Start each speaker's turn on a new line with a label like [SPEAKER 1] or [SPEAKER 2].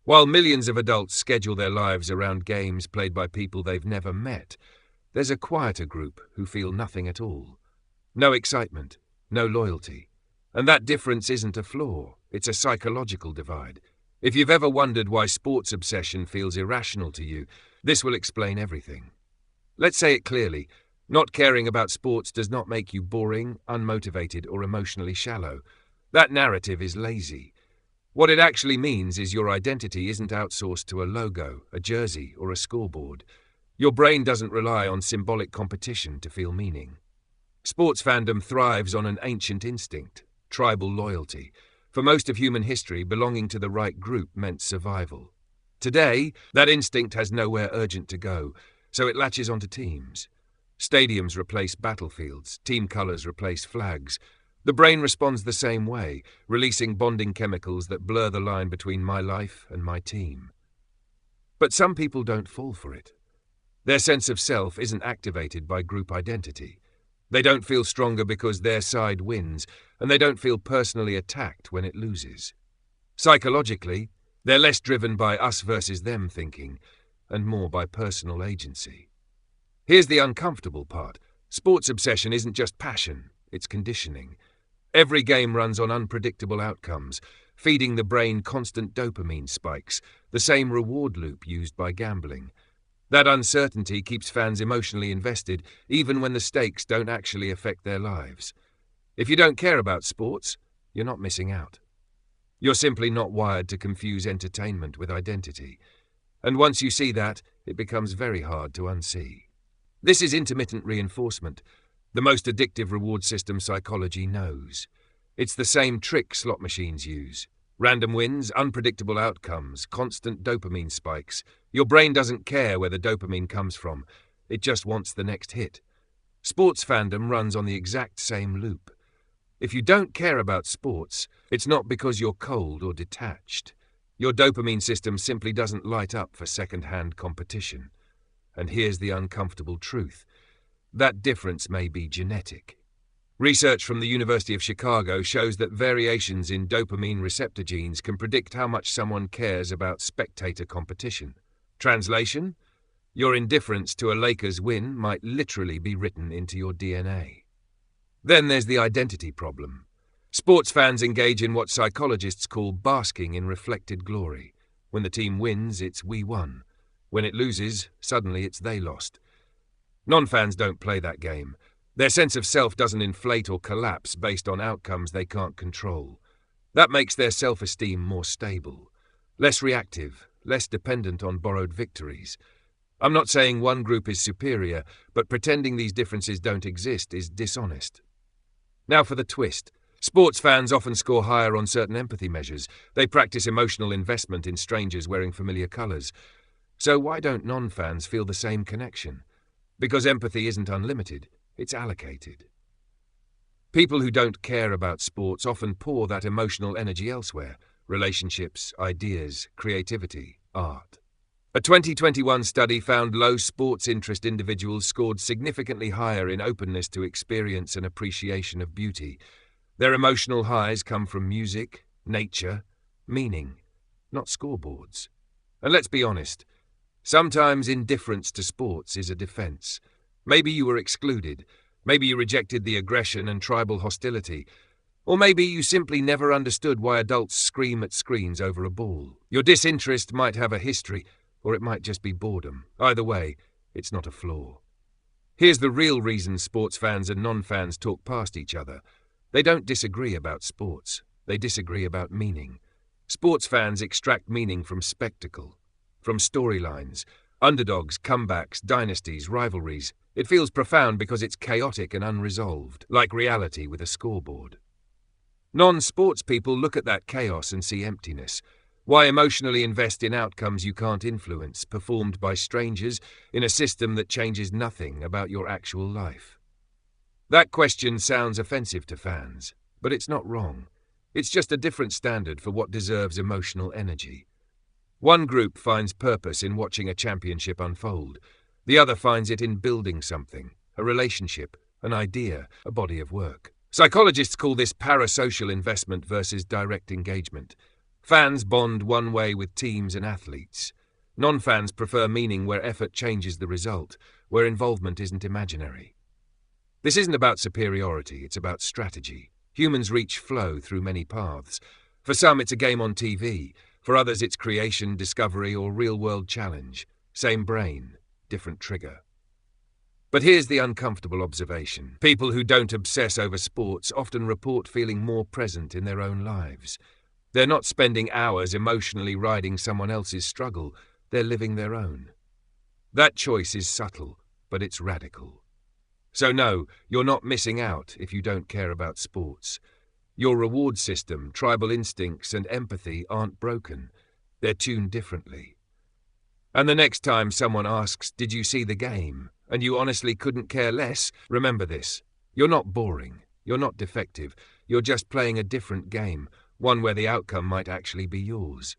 [SPEAKER 1] While millions of adults schedule their lives around games played by people they've never met, there's a quieter group who feel nothing at all. No excitement, no loyalty. And that difference isn't a flaw, it's a psychological divide. If you've ever wondered why sports obsession feels irrational to you, this will explain everything. Let's say it clearly. Not caring about sports does not make you boring, unmotivated, or emotionally shallow. That narrative is lazy. What it actually means is your identity isn't outsourced to a logo, a jersey, or a scoreboard. Your brain doesn't rely on symbolic competition to feel meaning. Sports fandom thrives on an ancient instinct, tribal loyalty. For most of human history, belonging to the right group meant survival. Today, that instinct has nowhere urgent to go, so it latches onto teams. Stadiums replace battlefields, team colors replace flags. The brain responds the same way, releasing bonding chemicals that blur the line between my life and my team. But some people don't fall for it. Their sense of self isn't activated by group identity. They don't feel stronger because their side wins, and they don't feel personally attacked when it loses. Psychologically, they're less driven by us versus them thinking, and more by personal agency. Here's the uncomfortable part. Sports obsession isn't just passion, it's conditioning. Every game runs on unpredictable outcomes, feeding the brain constant dopamine spikes, the same reward loop used by gambling. That uncertainty keeps fans emotionally invested, even when the stakes don't actually affect their lives. If you don't care about sports, you're not missing out. You're simply not wired to confuse entertainment with identity. And once you see that, it becomes very hard to unsee. This is intermittent reinforcement, the most addictive reward system psychology knows. It's the same trick slot machines use. Random wins, unpredictable outcomes, constant dopamine spikes. Your brain doesn't care where the dopamine comes from. It just wants the next hit. Sports fandom runs on the exact same loop. If you don't care about sports, it's not because you're cold or detached. Your dopamine system simply doesn't light up for second-hand competition. And here's the uncomfortable truth. That difference may be genetic. Research from the University of Chicago shows that variations in dopamine receptor genes can predict how much someone cares about spectator competition. Translation? Your indifference to a Lakers win might literally be written into your DNA. Then there's the identity problem. Sports fans engage in what psychologists call basking in reflected glory. When the team wins, it's we won. When it loses, suddenly it's they lost. Non-fans don't play that game. Their sense of self doesn't inflate or collapse based on outcomes they can't control. That makes their self-esteem more stable, less reactive, less dependent on borrowed victories. I'm not saying one group is superior, but pretending these differences don't exist is dishonest. Now for the twist. Sports fans often score higher on certain empathy measures. They practice emotional investment in strangers wearing familiar colors. So why don't non-fans feel the same connection? Because empathy isn't unlimited, it's allocated. People who don't care about sports often pour that emotional energy elsewhere: relationships, ideas, creativity, art. A 2021 study found low sports interest individuals scored significantly higher in openness to experience and appreciation of beauty. Their emotional highs come from music, nature, meaning, not scoreboards. And let's be honest, sometimes indifference to sports is a defense. Maybe you were excluded. Maybe you rejected the aggression and tribal hostility. Or maybe you simply never understood why adults scream at screens over a ball. Your disinterest might have a history, or it might just be boredom. Either way, it's not a flaw. Here's the real reason sports fans and non-fans talk past each other. They don't disagree about sports. They disagree about meaning. Sports fans extract meaning from spectacle, from storylines, underdogs, comebacks, dynasties, rivalries. It feels profound because it's chaotic and unresolved, like reality with a scoreboard. Non-sports people look at that chaos and see emptiness. Why emotionally invest in outcomes you can't influence, performed by strangers, in a system that changes nothing about your actual life? That question sounds offensive to fans, but it's not wrong. It's just a different standard for what deserves emotional energy. One group finds purpose in watching a championship unfold. The other finds it in building something, a relationship, an idea, a body of work. Psychologists call this parasocial investment versus direct engagement. Fans bond one way with teams and athletes. Non-fans prefer meaning where effort changes the result, where involvement isn't imaginary. This isn't about superiority, it's about strategy. Humans reach flow through many paths. For some, it's a game on TV. For others, it's creation, discovery, or real-world challenge. Same brain, different trigger. But here's the uncomfortable observation. People who don't obsess over sports often report feeling more present in their own lives. They're not spending hours emotionally riding someone else's struggle. They're living their own. That choice is subtle, but it's radical. So no, you're not missing out if you don't care about sports. Your reward system, tribal instincts, and empathy aren't broken. They're tuned differently. And the next time someone asks, "Did you see the game?" and you honestly couldn't care less, remember this. You're not boring. You're not defective. You're just playing a different game, one where the outcome might actually be yours.